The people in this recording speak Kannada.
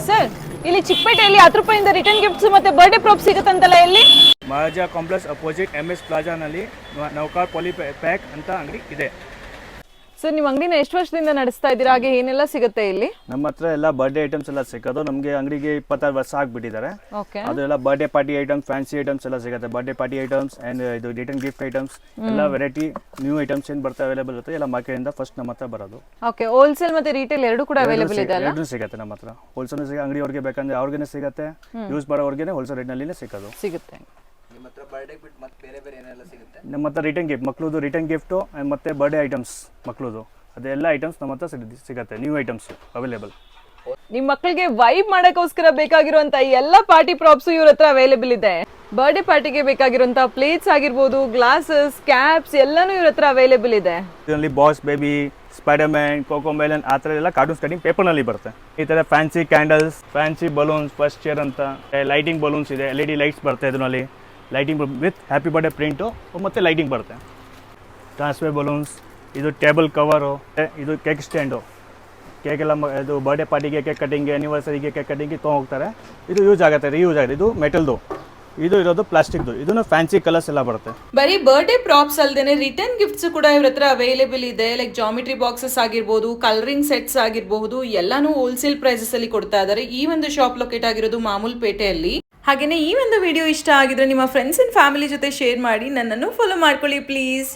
ಸರ್ ಇಲ್ಲಿ ಚಿಕ್ಕಪೇಟೆಯಲ್ಲಿ 10 ರೂಪಾಯಿಂದ ರಿಟರ್ನ್ ಗಿಫ್ಟ್ಸ್ ಮತ್ತೆ ಬರ್ಡೇ ಪ್ರಾಪ್ ಸಿಗುತ್ತಂತಲ್ಲ ಎಲ್ಲಿ? ಮಹಾರಾಜ ಕಾಂಪ್ಲೆಕ್ಸ್ ಅಪೋಸಿಟ್ MS ಪ್ಲಾಜಾನಲ್ಲಿ ನೌಕಾರ್ ಪಾಲಿ ಪ್ಯಾಕ್ ಅಂತ ಅಂಗಡಿ ಇದೆ. ಸರ್ ನಿಮ್ಮ ಅಂಗಡಿನ ಎಷ್ಟು ವರ್ಷದಿಂದ ನಡೆಸ್ತಾ ಇದ್ದೀರಾ? ಹಾಗೆ ಏನೆಲ್ಲ ಸಿಗುತ್ತೆ ಇಲ್ಲಿ? ನಮ್ಮ ಹತ್ರ ಎಲ್ಲ ಬರ್ಡೇ ಐಟಮ್ಸ್ ಎಲ್ಲ ಸಿಗೋದು. ನಮಗೆ ಅಂಗಡಿಗೆ 26 ವರ್ಷ ಆಗ್ಬಿಟ್ಟಿದ್ದಾರೆ. ಓಕೆ. ಅದೆಲ್ಲ birthday party items, fancy items ಎಲ್ಲ ಸಿಗುತ್ತೆ. ಬರ್ಡೇ ಪಾರ್ಟಿ ಐಟಮ್ಸ್ ಅಂಡ್ ಇದು ರಿಟರ್ನ್ ಗಿಫ್ಟ್ ಐಟಮ್ಸ್ ಎಲ್ಲ ವೆರೈಟಿ ನ್ಯೂ ಐಟಮ್ಸ್ ಏನು ಬರ್ತಾ ಅವೈಲೇಬಲ್ ಇರುತ್ತೆ ಎಲ್ಲ ಮಾರ್ಕೆಟಿಂದ ಫಸ್ಟ್ ನಮ್ಮ ಹತ್ರ ಬರೋದು. ಓಕೆ. ಹೋಲ್ಸೇಲ್ ಮತ್ತೆ ರಿಟೇಲ್ ಎರಡು ಕೂಡ ಅವೈಲೇಬಲ್ ಇದೆ ಅಲ್ಲ? ಎರಡೂ ಸಿಗುತ್ತೆ ನಮ್ಮ ಹತ್ರ. ಹೋಲ್ಸೇಲ್ ಸಿಗುತ್ತೆ, ಅಂಗಡಿಯವ್ರಿಗೆ ಬೇಕಂದ್ರೆ ಅವ್ರಿಗೇನೆ ಸಿಗುತ್ತೆ, ಯೂಸ್ ಮಾಡೋರ್ಗೆ ಹೋಲ್ಸೇಲ್ ರೇಟ್ನಲ್ಲಿನೇ ಸಿಗೋದು. ಸಿಗುತ್ತೆ. ನಿಮ್ಮ ಹತ್ರ ಬರ್ಡೇ ಬಿಟ್ಟು ಮತ್ತೆ ಬೇರೆ ಬೇರೆ ಏನೆಲ್ಲ ಸಿಗುತ್ತೆ? ನಮ್ಮ ಹತ್ರ ರಿಟರ್ನ್ ಗಿಫ್ಟ್, ಮಕ್ಳದು ರಿಟರ್ನ್ ಗಿಫ್ಟು ಮತ್ತೆ ಬರ್ಡೇ ಐಟಮ್ಸ್ ಮಕ್ಳದು ಅದೆಲ್ಲ ಐಟಮ್ಸ್ ನಮ್ಮ ಹತ್ರ ಸಿಗುತ್ತೆ. New items available. ನಿಮ್ಮ ಮಕ್ಕಳಿಗೆ ವೈಬ್ ಮಾಡಕ್ಕೋಸ್ಕರ ಬೇಕಾಗಿರುವಂತ ಎಲ್ಲ ಪಾರ್ಟಿ ಪ್ರಾಪ್ಸ್ ಇವ್ರ ಹತ್ರ ಅವೈಲೇಬಲ್ ಇದೆ. ಬರ್ಡೇ ಪಾರ್ಟಿಗೆ ಬೇಕಾಗಿರುವಂತ ಪ್ಲೇಟ್ಸ್ ಆಗಿರ್ಬೋದು, ಗ್ಲಾಸಸ್, ಕ್ಯಾಪ್ಸ್ ಎಲ್ಲಾನು ಇವ್ರ ಹತ್ರ ಅವೈಲೇಬಲ್ ಇದೆ. ಇದರಲ್ಲಿ boss baby, spider man, cocoa melon ಆ ಥರ ಎಲ್ಲ ಕಾರ್ಟೂನ್ಸ್ ಕಟಿಂಗ್ ಪೇಪರ್ನಲ್ಲಿ ಬರುತ್ತೆ. ಈ ಥರ fancy candles, fancy balloons, first chair ಅಂತ ಲೈಟಿಂಗ್ ಬಲೂನ್ಸ್ ಇದೆ. LED ಲೈಟ್ಸ್ ಬರುತ್ತೆ. ಇದರಲ್ಲಿ lighting with happy birthday print ಮತ್ತು ಲೈಟಿಂಗ್ ಬರುತ್ತೆ. ಟ್ರಾನ್ಸ್ಫರ್ ಬಲೂನ್ಸ್, ಇದು ಟೇಬಲ್ ಕವರು, ಇದು ಕೇಕ್ ಸ್ಟ್ಯಾಂಡು. ಕೇಕ್ ಎಲ್ಲ ಇದು ಬರ್ಡೇ ಪಾರ್ಟಿಗೆ, ಕೇಕ್ ಕಟಿಂಗ್ಗೆ, ಆ್ಯನಿವರ್ಸರಿಗೆ ಕೇಕ್ ಕಟಿಂಗ್ಗೆ ತೊಗೊಂಡೋಗ್ತಾರೆ. ಇದು ಯೂಸ್ ಆಗುತ್ತೆ, ರೀಯೂಸ್ ಆಗುತ್ತೆ. ಇದು ಮೆಟಲ್ದು, ಇದು ಇರೋದು ಪ್ಲಾಸ್ಟಿಕ್ದು. ಇದನ್ನು ಫ್ಯಾನ್ಸಿ ಕಲರ್ಸ್ ಎಲ್ಲ ಬರುತ್ತೆ. ಬರೀ ಬರ್ಡೇ ಪ್ರಾಪ್ಸ್ ಅಲ್ದೇನೆ ರಿಟರ್ನ್ ಗಿಫ್ಟ್ಸ್ ಕೂಡ ಇವ್ರ ಹತ್ರ ಅವೈಲೇಬಲ್ ಇದೆ. ಲೈಕ್ ಜಾಮಿಟ್ರಿ ಬಾಕ್ಸಸ್ ಆಗಿರ್ಬೋದು, ಕಲರಿಂಗ್ ಸೆಟ್ಸ್ ಆಗಿರ್ಬಹುದು, ಎಲ್ಲಾನು ಹೋಲ್ಸೇಲ್ ಪ್ರೈಸಸ್ ಅಲ್ಲಿ ಕೊಡ್ತಾ ಇದ್ದಾರೆ. ಈ ಒಂದು ಶಾಪ್ ಲೊಕೇಟ್ ಆಗಿರೋದು ಮಾಮೂಲ್ ಪೇಟೆಯಲ್ಲಿ. ಹಾಗೇನೆ ಈ ಒಂದು ವಿಡಿಯೋ ಇಷ್ಟ ಆಗಿದ್ರೆ ನಿಮ್ಮ ಫ್ರೆಂಡ್ಸ್ ಅಂಡ್ ಫ್ಯಾಮಿಲಿ ಜೊತೆ ಶೇರ್ ಮಾಡಿ, ನನ್ನನ್ನು ಫಾಲೋ ಮಾಡ್ಕೊಳ್ಳಿ ಪ್ಲೀಸ್.